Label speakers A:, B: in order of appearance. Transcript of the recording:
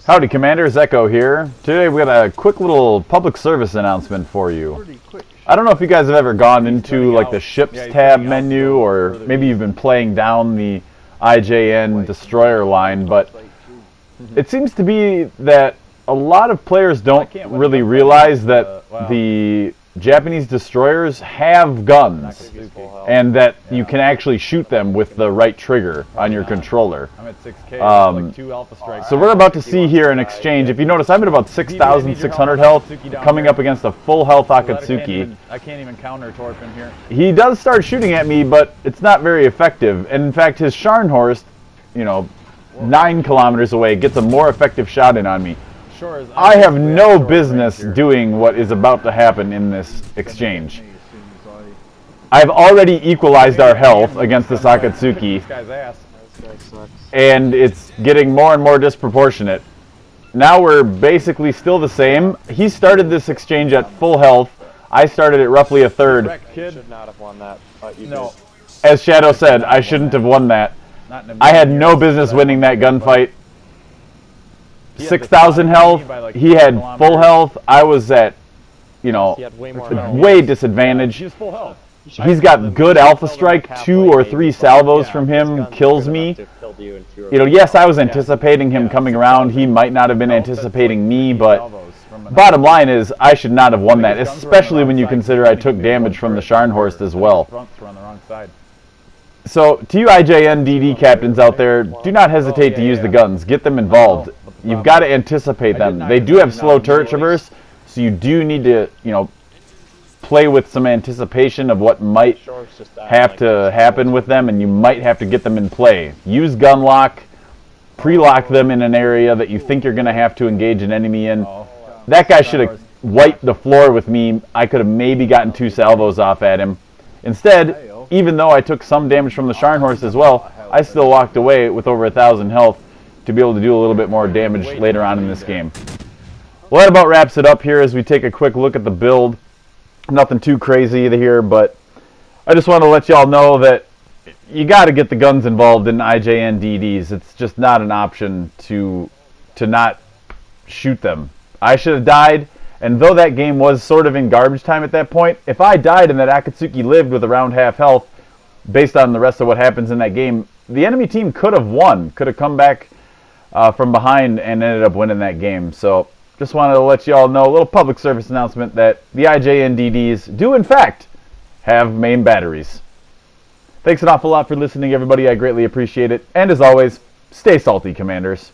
A: Howdy, Commanders. Echo here. Today we got a quick little public service announcement for you. I don't know if you guys have ever gone into like the Ships tab menu, or maybe you've been playing down the IJN destroyer line, but it seems to be that a lot of players don't really realize that the Japanese destroyers have guns, and that you can actually shoot them with the right trigger on your controller. So we're about to see here an exchange. If you notice, I'm at about 6,600 health, coming up against a full health Akatsuki.
B: I can't even counter torp in here.
A: He does start shooting at me, but it's not very effective. And in fact, his Scharnhorst, 9 kilometers away, gets a more effective shot in on me. I have no business doing what is about to happen in this exchange. I've already equalized our health against this Akatsuki, and it's getting more and more disproportionate. Now we're basically still the same. He started this exchange at full health. I started at roughly a third.
C: Should not have won that, but you
A: No. As Shadow said, I shouldn't have won that. I had no business winning that gunfight. 6,000 health, he had full health, I was at, way disadvantaged. He's got good alpha strike, 2 or 3 salvos from him kills me. Yes, I was anticipating him coming around, he might not have been anticipating me, but bottom line is, I should not have won that, especially when you consider I took damage from the Scharnhorst as well. So, to you IJN DD captains out there, do not hesitate to use the guns. Get them involved. You've got to anticipate them. They do have slow turret traverse, so you do need to, play with some anticipation of what might have to happen with them, and you might have to get them in play. Use gun lock, pre-lock them in an area that you think you're going to have to engage an enemy in. That guy should have wiped the floor with me. I could have maybe gotten 2 salvos off at him. Instead, even though I took some damage from the Scharnhorst as well, I still walked away with over 1,000 health to be able to do a little bit more damage later on in this game. Well, that about wraps it up here as we take a quick look at the build. Nothing too crazy here, but I just want to let y'all know that you got to get the guns involved in IJN DDs. It's just not an option to not shoot them. I should have died, and though that game was sort of in garbage time at that point, if I died and that Akatsuki lived with around half health, based on the rest of what happens in that game, the enemy team could have won, could have come back from behind and ended up winning that game. So just wanted to let you all know, a little public service announcement, that the IJN DDs do in fact have main batteries. Thanks an awful lot for listening, everybody. I greatly appreciate it. And as always, stay salty, Commanders.